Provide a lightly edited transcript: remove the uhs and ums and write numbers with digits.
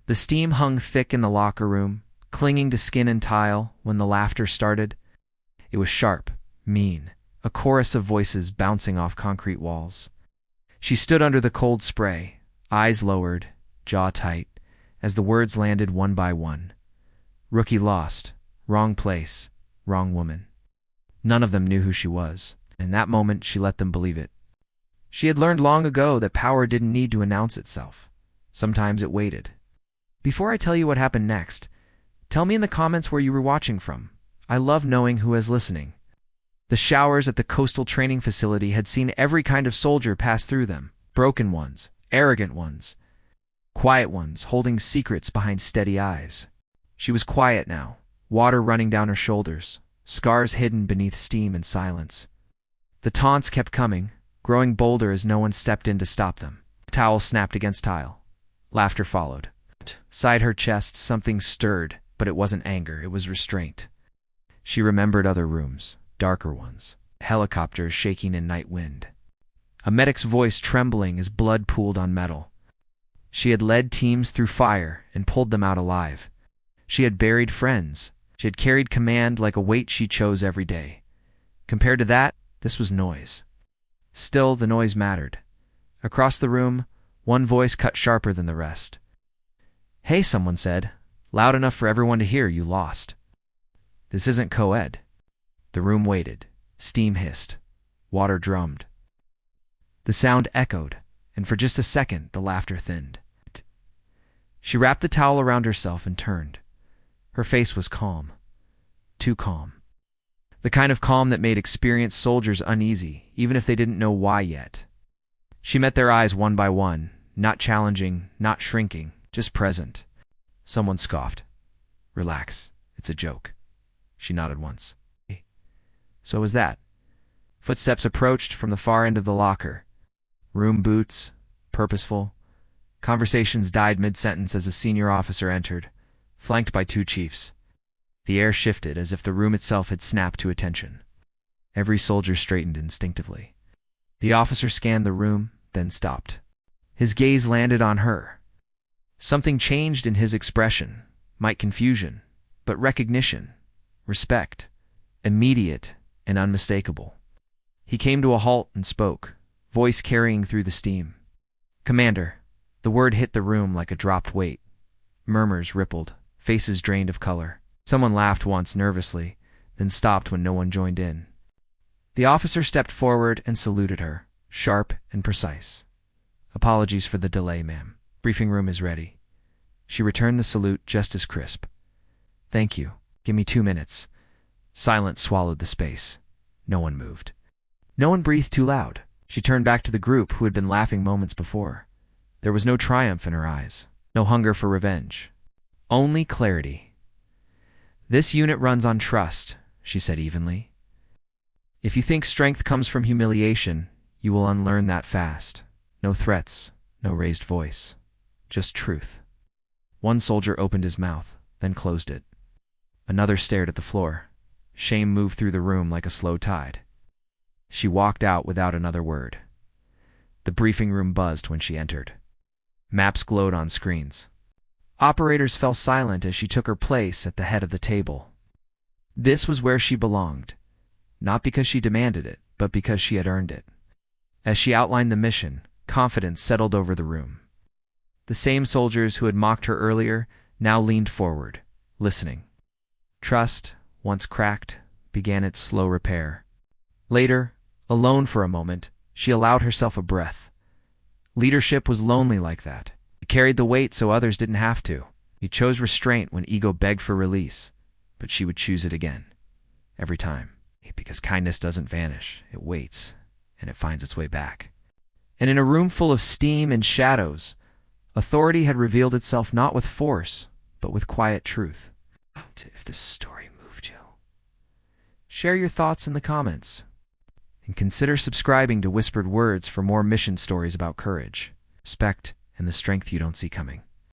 The steam hung thick in the locker room, clinging to skin and tile when the laughter started. It was sharp, mean, a chorus of voices bouncing off concrete walls. She stood under the cold spray, eyes lowered, jaw tight, as the words landed one by one. Rookie lost, wrong place, wrong woman. None of them knew who she was. In that moment, she let them believe it. She had learned long ago that power didn't need to announce itself. Sometimes it waited. Before I tell you what happened next, tell me in the comments where you were watching from. I love knowing who is listening. The showers at the coastal training facility had seen every kind of soldier pass through them. Broken ones, arrogant ones, quiet ones holding secrets behind steady eyes. She was quiet now, water running down her shoulders, scars hidden beneath steam and silence. The taunts kept coming, growing bolder as no one stepped in to stop them. Towel snapped against tile. Laughter followed. Inside her chest, something stirred, but it wasn't anger, it was restraint. She remembered other rooms, darker ones, helicopters shaking in night wind. A medic's voice trembling as blood pooled on metal. She had led teams through fire and pulled them out alive. She had buried friends. She had carried command like a weight she chose every day. Compared to that, this was noise. Still, the noise mattered. Across the room, one voice cut sharper than the rest. "Hey," someone said, loud enough for everyone to hear, "you lost. This isn't co-ed." The room waited. Steam hissed. Water drummed. The sound echoed, and for just a second, the laughter thinned. She wrapped the towel around herself and turned. Her face was calm. Too calm. The kind of calm that made experienced soldiers uneasy, even if they didn't know why yet. She met their eyes one by one, not challenging, not shrinking, just present. Someone scoffed. "Relax. It's a joke." She nodded once. So was that. Footsteps approached from the far end of the locker. Room boots, purposeful. Conversations died mid-sentence as a senior officer entered, flanked by two chiefs. The air shifted as if the room itself had snapped to attention. Every soldier straightened instinctively. The officer scanned the room, then stopped. His gaze landed on her. Something changed in his expression, might confusion, but recognition, respect, immediate and unmistakable. He came to a halt and spoke, voice carrying through the steam. "Commander." The word hit the room like a dropped weight. Murmurs rippled, faces drained of color. Someone laughed once nervously, then stopped when no one joined in. The officer stepped forward and saluted her, sharp and precise. "Apologies for the delay, ma'am. Briefing room is ready." She returned the salute just as crisp. "Thank you. Give me 2 minutes." Silence swallowed the space. No one moved. No one breathed too loud. She turned back to the group who had been laughing moments before. There was no triumph in her eyes, no hunger for revenge. Only clarity. "This unit runs on trust," she said evenly. "If you think strength comes from humiliation, you will unlearn that fast. No threats, no raised voice, just truth." One soldier opened his mouth, then closed it. Another stared at the floor. Shame moved through the room like a slow tide. She walked out without another word. The briefing room buzzed when she entered. Maps glowed on screens. Operators fell silent as she took her place at the head of the table. This was where she belonged, not because she demanded it, but because she had earned it. As she outlined the mission, confidence settled over the room. The same soldiers who had mocked her earlier now leaned forward, listening. Trust, once cracked, began its slow repair. Later, alone for a moment, she allowed herself a breath. Leadership was lonely like that. You carried the weight so others didn't have to. You chose restraint when ego begged for release, but she would choose it again. Every time. Because kindness doesn't vanish. It waits, and it finds its way back. And in a room full of steam and shadows, authority had revealed itself not with force, but with quiet truth. If this story moved you, share your thoughts in the comments. And consider subscribing to Whispered Words for more mission stories about courage, respect, and the strength you don't see coming.